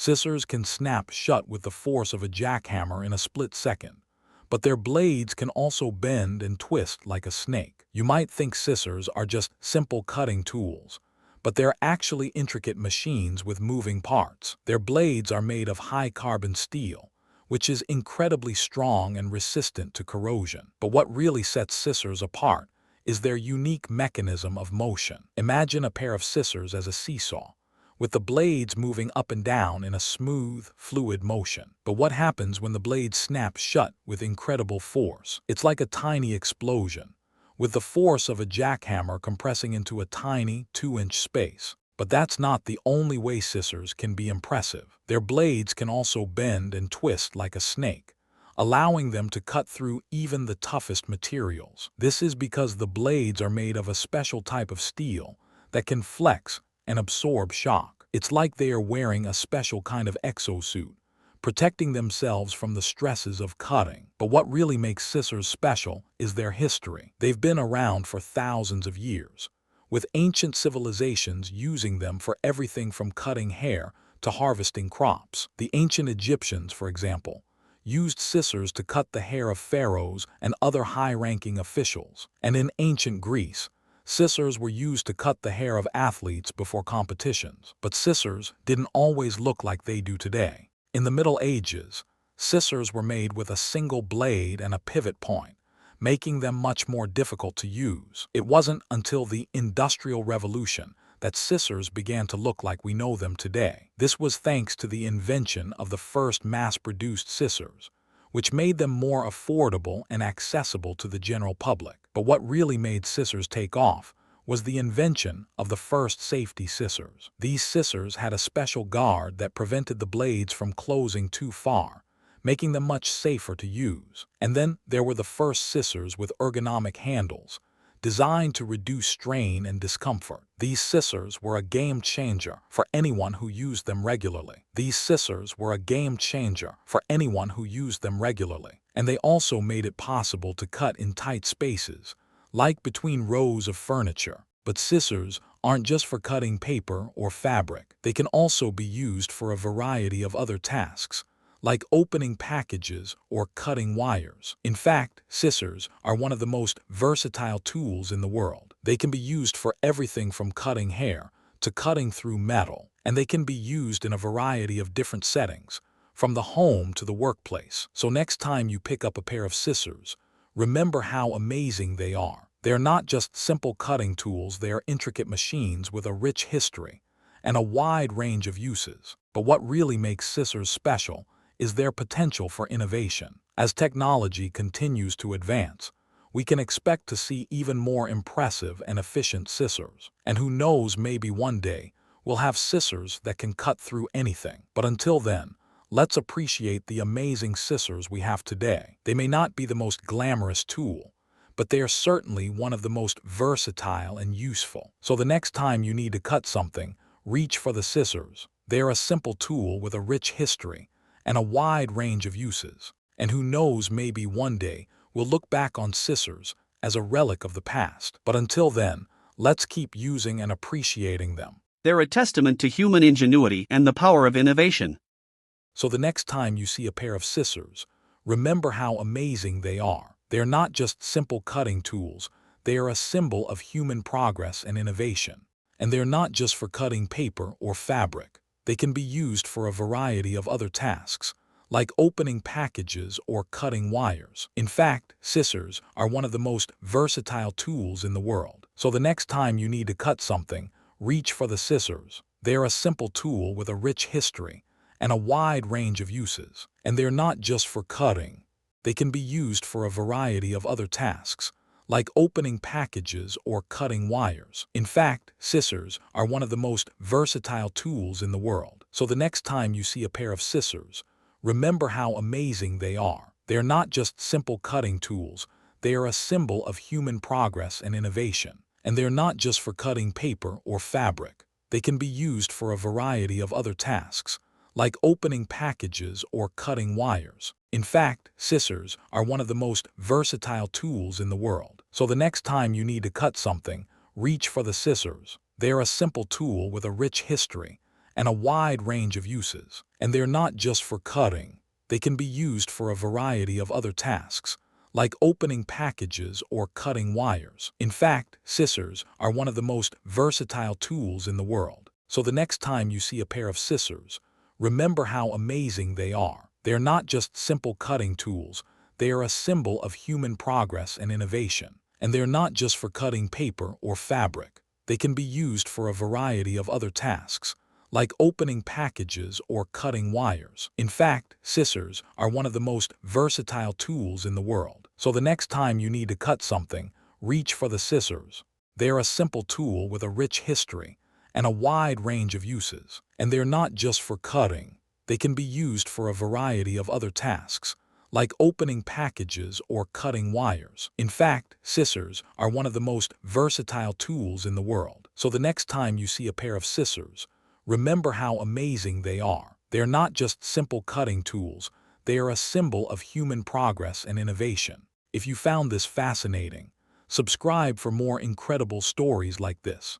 Scissors can snap shut with the force of a jackhammer in a split second, but their blades can also bend and twist like a snake. You might think scissors are just simple cutting tools, but they're actually intricate machines with moving parts. Their blades are made of high-carbon steel, which is incredibly strong and resistant to corrosion. But what really sets scissors apart is their unique mechanism of motion. Imagine a pair of scissors as a seesaw, with the blades moving up and down in a smooth, fluid motion. But what happens when the blades snap shut with incredible force? It's like a tiny explosion, with the force of a jackhammer compressing into a tiny 2-inch space. But that's not the only way scissors can be impressive. Their blades can also bend and twist like a snake, allowing them to cut through even the toughest materials. This is because the blades are made of a special type of steel that can flex and absorb shock. It's like they are wearing a special kind of exosuit, protecting themselves from the stresses of cutting. But what really makes scissors special is their history. They've been around for thousands of years, with ancient civilizations using them for everything from cutting hair to harvesting crops. The ancient Egyptians, for example, used scissors to cut the hair of pharaohs and other high-ranking officials. And in ancient Greece, scissors were used to cut the hair of athletes before competitions. But scissors didn't always look like they do today. In the Middle Ages, scissors were made with a single blade and a pivot point, making them much more difficult to use. It wasn't until the Industrial Revolution that scissors began to look like we know them today. This was thanks to the invention of the first mass-produced scissors, which made them more affordable and accessible to the general public. But what really made scissors take off was the invention of the first safety scissors. These scissors had a special guard that prevented the blades from closing too far, making them much safer to use. And then there were the first scissors with ergonomic handles, designed to reduce strain and discomfort. These scissors were a game changer for anyone who used them regularly. And they also made it possible to cut in tight spaces, like between rows of furniture. But scissors aren't just for cutting paper or fabric. They can also be used for a variety of other tasks, like opening packages or cutting wires. In fact, scissors are one of the most versatile tools in the world. They can be used for everything from cutting hair to cutting through metal, and they can be used in a variety of different settings, from the home to the workplace. So next time you pick up a pair of scissors, remember how amazing they are. They're not just simple cutting tools, they are intricate machines with a rich history and a wide range of uses. But what really makes scissors special is their potential for innovation. As technology continues to advance, we can expect to see even more impressive and efficient scissors. And who knows, maybe one day we'll have scissors that can cut through anything. But until then, let's appreciate the amazing scissors we have today. They may not be the most glamorous tool, but they are certainly one of the most versatile and useful. So the next time you need to cut something, reach for the scissors. They are a simple tool with a rich history and a wide range of uses. And who knows, maybe one day we'll look back on scissors as a relic of the past. But until then, let's keep using and appreciating them. They're a testament to human ingenuity and the power of innovation. So the next time you see a pair of scissors, remember how amazing they are. They're not just simple cutting tools, they are a symbol of human progress and innovation. And they're not just for cutting paper or fabric. They can be used for a variety of other tasks, like opening packages or cutting wires. In fact, scissors are one of the most versatile tools in the world. So the next time you need to cut something, reach for the scissors. They're a simple tool with a rich history and a wide range of uses. And they're not just for cutting. They can be used for a variety of other tasks, like opening packages or cutting wires. In fact, scissors are one of the most versatile tools in the world. So the next time you see a pair of scissors, remember how amazing they are. They're not just simple cutting tools, they are a symbol of human progress and innovation. And they're not just for cutting paper or fabric. They can be used for a variety of other tasks, like opening packages or cutting wires. In fact, scissors are one of the most versatile tools in the world. So the next time you need to cut something, reach for the scissors. They are a simple tool with a rich history and a wide range of uses. And they're not just for cutting. They can be used for a variety of other tasks, like opening packages or cutting wires. In fact, scissors are one of the most versatile tools in the world. So the next time you see a pair of scissors, remember how amazing they are. They're not just simple cutting tools. They are a symbol of human progress and innovation. And they're not just for cutting paper or fabric. They can be used for a variety of other tasks, like opening packages or cutting wires. In fact, scissors are one of the most versatile tools in the world. So the next time you need to cut something, reach for the scissors. They're a simple tool with a rich history and a wide range of uses. And they're not just for cutting. They can be used for a variety of other tasks, like opening packages or cutting wires. In fact, scissors are one of the most versatile tools in the world. So the next time you see a pair of scissors, remember how amazing they are. They're not just simple cutting tools. They are a symbol of human progress and innovation. If you found this fascinating, subscribe for more incredible stories like this.